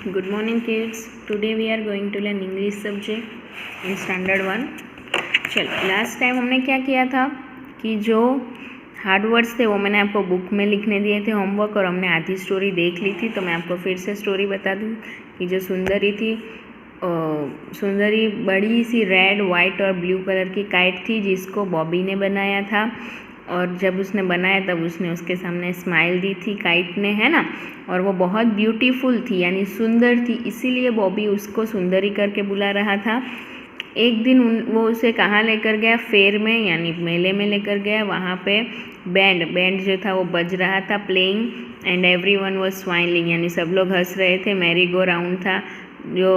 Good morning kids. Today we are going to learn English subject in standard 1. चलो last time हमने क्या किया था कि जो हार्ड वर्ड्स थे वो मैंने आपको बुक में लिखने दिए थे होमवर्क, और हमने आधी स्टोरी देख ली थी। तो मैं आपको फिर से स्टोरी बता दूँ कि जो सुंदरी थी, सुंदरी बड़ी सी रेड, वाइट और ब्लू कलर की काइट थी जिसको बॉबी ने बनाया था। और जब उसने बनाया तब उसने उसके सामने स्माइल दी थी काइट ने, है ना। और वो बहुत ब्यूटीफुल थी यानी सुंदर थी, इसीलिए बॉबी उसको सुंदरी करके बुला रहा था। एक दिन वो उसे कहाँ लेकर गया, फेयर में यानी मेले में लेकर गया। वहाँ पे बैंड जो था वो बज रहा था, playing, and everyone was smiling यानी सब लोग हंस रहे थे। मैरी गो राउंड था जो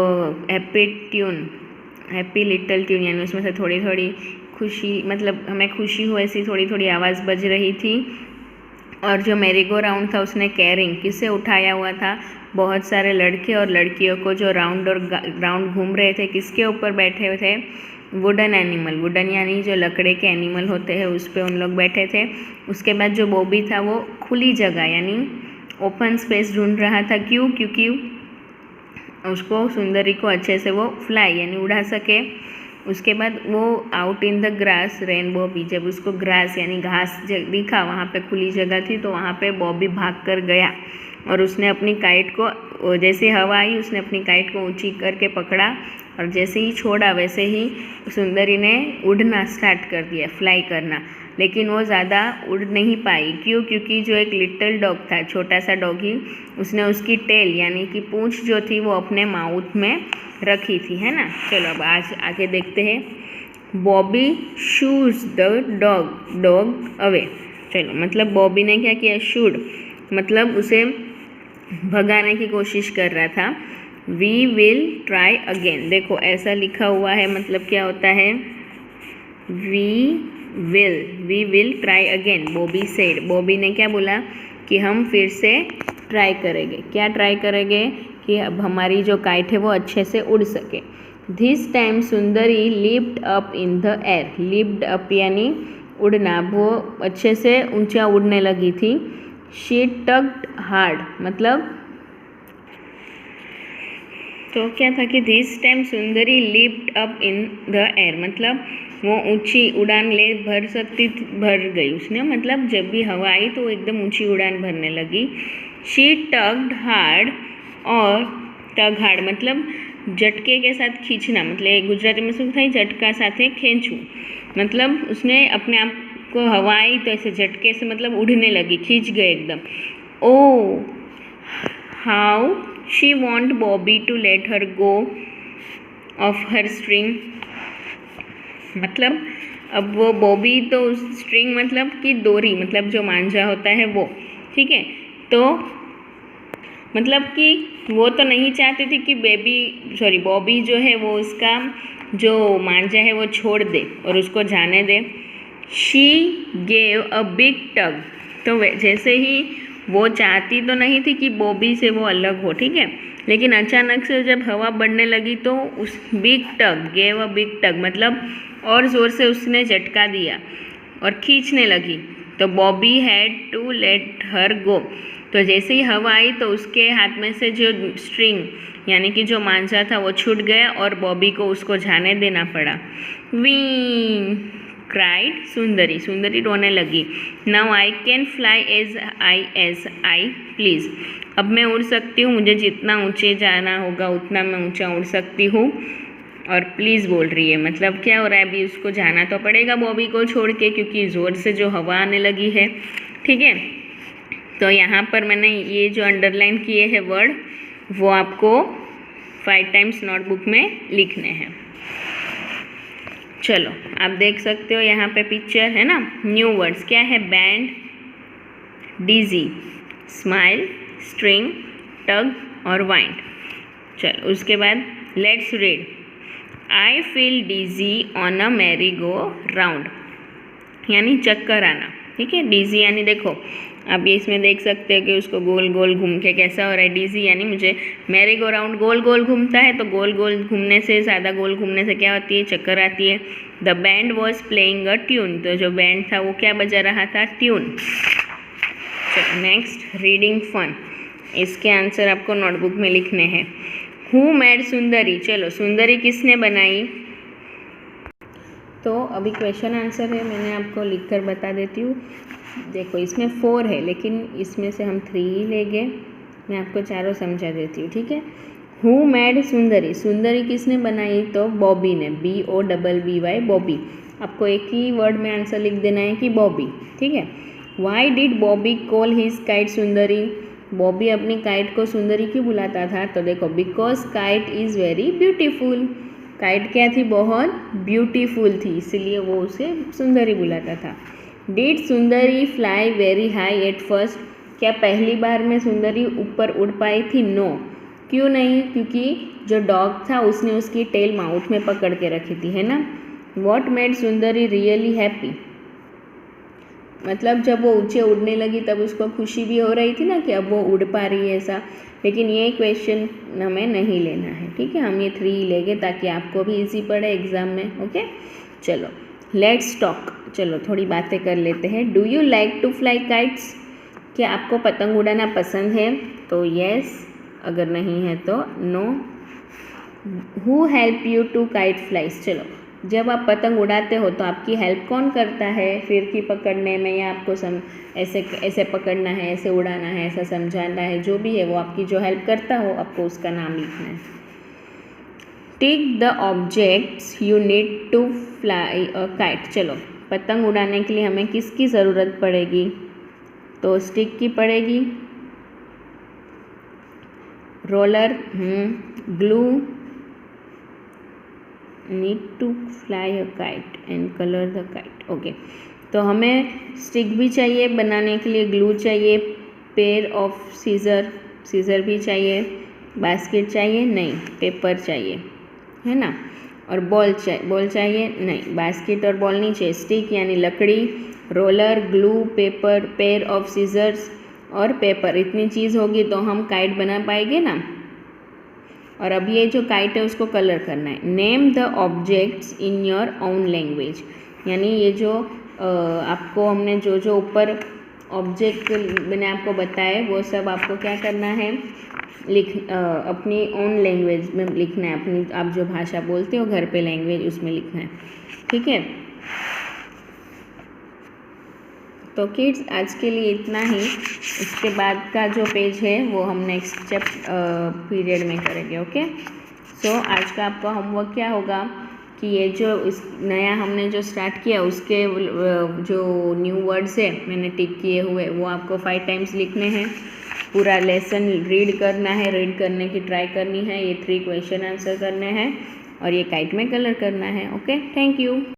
हैप्पी लिटिल ट्यून यानी उसमें से थोड़ी थोड़ी खुशी, मतलब हमें खुशी हो ऐसी थोड़ी थोड़ी आवाज़ बज रही थी। और जो मैरी गो राउंड था उसने कैरिंग किसे उठाया हुआ था, बहुत सारे लड़के और लड़कियों को जो राउंड घूम रहे थे। किसके ऊपर बैठे हुए थे, वुडन एनिमल, वुडन यानी जो लकड़े के एनिमल होते हैं उस पर उन लोग बैठे थे। उसके बाद जो बॉबी था वो खुली जगह यानी ओपन स्पेस ढूंढ रहा था। क्यों? क्योंकि उसको सुंदरी को अच्छे से वो फ्लाई यानी उड़ा सके। उसके बाद वो out in the grass rain Bobby, जब उसको ग्रास यानी घास दिखा, वहाँ पे खुली जगह थी, तो वहाँ पे बॉबी भाग कर गया और उसने अपनी काइट को, जैसे हवा आई उसने अपनी काइट को ऊंची करके पकड़ा, और जैसे ही छोड़ा वैसे ही सुंदरी ने उड़ना स्टार्ट कर दिया, फ्लाई करना। लेकिन वो ज़्यादा उड़ नहीं पाई। क्यों? क्योंकि जो एक लिटिल डॉग था, छोटा सा डॉगी, उसने उसकी टेल यानी कि पूंछ जो थी वो अपने माउथ में रखी थी, है ना। चलो अब आज आगे देखते हैं। Bobby shoes the dog away. चलो मतलब बॉबी ने क्या किया, शूड मतलब उसे भगाने की कोशिश कर रहा था। वी विल ट्राई अगेन, देखो ऐसा लिखा हुआ है, मतलब क्या होता है, we will try again, Bobby said. Bobby ने क्या बोला कि हम फिर से ट्राई करेंगे। क्या ट्राई करेंगे कि अब हमारी जो काइट है वो अच्छे से उड़ सके। This time Sundari lift up in the air, lift up यानी उड़ना, वो अच्छे से ऊंचा उड़ने लगी थी। शी टग्ड हार्ड, मतलब तो क्या था कि this time Sundari lift up in the air, मतलब वो ऊंची उड़ान भर गई उसने, मतलब जब भी हवा आई तो वो एकदम ऊंची उड़ान भरने लगी। शी टग्ड हार्ड, और टग हार्ड मतलब झटके के साथ खींचना, मतलब गुजराती में सुन था झटका साथे खींचू, मतलब उसने अपने आप को हवा आई तो ऐसे झटके से मतलब उड़ने लगी, खींच गए एकदम। Oh how she want Bobby to let her go off her string, मतलब अब वो बॉबी तो स्ट्रिंग मतलब कि डोरी, मतलब जो मांझा होता है वो, ठीक है। तो मतलब कि वो तो नहीं चाहती थी कि बॉबी जो है वो उसका जो मांझा है वो छोड़ दे और उसको जाने दे। शी गेव अ बिग टग, तो जैसे ही वो चाहती तो नहीं थी कि बॉबी से वो अलग हो, ठीक है, लेकिन अचानक से जब हवा बढ़ने लगी तो उस big tug, gave a big tug मतलब और ज़ोर से उसने झटका दिया और खींचने लगी। तो Bobby had to let her go, तो जैसे ही हवा आई तो उसके हाथ में से जो स्ट्रिंग यानी कि जो मांझा था वो छूट गया और बॉबी को उसको जाने देना पड़ा। वी क्राइड सुंदरी रोने लगी। Now I can fly as I please, अब मैं उड़ सकती हूँ, मुझे जितना ऊंचे जाना होगा उतना मैं ऊंचा उड़ सकती हूँ। और प्लीज़ बोल रही है, मतलब क्या हो रहा है, अभी उसको जाना तो पड़ेगा बॉबी को छोड़ के, क्योंकि ज़ोर से जो हवा आने लगी है, ठीक है। तो यहाँ पर मैंने ये जो अंडरलाइन किए हैं वर्ड वो आपको 5 टाइम्स नोटबुक में लिखने हैं। चलो आप देख सकते हो यहाँ पे पिक्चर है ना। न्यू वर्ड्स क्या है, band, dizzy, smile, string, tug और वाइंड। चलो उसके बाद let's read. I feel dizzy on a merry go round, यानी चक्कर आना, ठीक है। डिजी यानी देखो आप ये इसमें देख सकते हो कि उसको गोल गोल घूम के कैसा हो रहा है। डिजी यानी मुझे मैरी गो राउंड गोल गोल घूमता है, तो गोल गोल घूमने से, ज़्यादा गोल घूमने से क्या होती है, चक्कर आती है। The band was playing a tune, तो जो बैंड था वो क्या बजा रहा था, ट्यून। चलो नेक्स्ट, रीडिंग फन। इसके आंसर आपको नोटबुक में लिखने हैं। हु मेड सुंदरी, चलो सुंदरी किसने बनाई। तो अभी क्वेश्चन आंसर है, मैंने आपको लिखकर बता देती हूँ। देखो इसमें 4 है, लेकिन इसमें से हम 3 ही लेंगे। मैं आपको चारों समझा देती हूँ, ठीक है। हु मेड सुंदरी, सुंदरी किसने बनाई, तो बॉबी ने, BOBBY बॉबी। आपको एक ही वर्ड में आंसर लिख देना है कि बॉबी, ठीक है। Why did Bobby call his kite सुंदरी, बॉबी अपनी काइट को सुंदरी क्यों बुलाता था, तो देखो because kite is very beautiful. Kite क्या थी, बहुत ब्यूटीफुल थी, इसलिए वो उसे सुंदरी बुलाता था। Did Sundari fly very high at first, क्या पहली बार में सुंदरी ऊपर उड़ पाई थी, नो। क्यों नहीं, क्योंकि जो डॉग था उसने उसकी टेल माउथ में पकड़ के रखी थी, है ना। What made Sundari really happy, मतलब जब वो ऊंचे उड़ने लगी तब उसको खुशी भी हो रही थी ना कि अब वो उड़ पा रही है ऐसा। लेकिन ये क्वेश्चन हमें नहीं लेना है, ठीक है। हम ये 3 लेंगे ताकि आपको भी इजी पड़े एग्ज़ाम में, ओके। चलो लेट्स टॉक, चलो थोड़ी बातें कर लेते हैं। Do you like to fly kites, क्या आपको पतंग उड़ाना पसंद है, तो येस, अगर नहीं है तो no. Who help you to kite flies, चलो जब आप पतंग उड़ाते हो तो आपकी हेल्प कौन करता है फिरकी पकड़ने में, या आपको ऐसे ऐसे पकड़ना है, ऐसे उड़ाना है, ऐसा समझाना है, जो भी है वो आपकी जो हेल्प करता हो आपको उसका नाम लिखना है। Tick the objects you need to fly a kite, चलो पतंग उड़ाने के लिए हमें किसकी ज़रूरत पड़ेगी, तो स्टिक की पड़ेगी, roller, glue, need to fly a kite and colour the kite, okay. तो हमें स्टिक भी चाहिए बनाने के लिए, ग्लू चाहिए, पेयर ऑफ सीज़र भी चाहिए, बास्केट चाहिए नहीं, पेपर चाहिए, है ना। और बॉल चाहिए नहीं, बास्केट और बॉल नहीं चाहिए, स्टिक यानी लकड़ी, roller, glue, paper, pair of scissors और पेपर, इतनी चीज़ होगी तो हम काइट बना पाएंगे ना। और अब ये जो काइट है उसको कलर करना है। Name the objects in your own language, यानी ये जो आपको हमने जो ऊपर ऑब्जेक्ट मैंने आपको बताए वो सब आपको क्या करना है, अपनी ओन लैंग्वेज में लिखना है, अपनी आप जो भाषा बोलते हो घर पे लैंग्वेज उसमें लिखना है, ठीक है। तो किड्स आज के लिए इतना ही, इसके बाद का जो पेज है वो हम नेक्स्ट पीरियड में करेंगे, ओके। सो आज का आपका होमवर्क क्या होगा कि ये जो इस नया हमने जो स्टार्ट किया उसके जो न्यू वर्ड्स है मैंने टिक किए हुए वो आपको 5 टाइम्स लिखने हैं। पूरा लेसन रीड करना है, रीड करने की ट्राई करनी है, ये 3 क्वेश्चन आंसर करने हैं और ये काइट में कलर करना है, ओके। Thank you.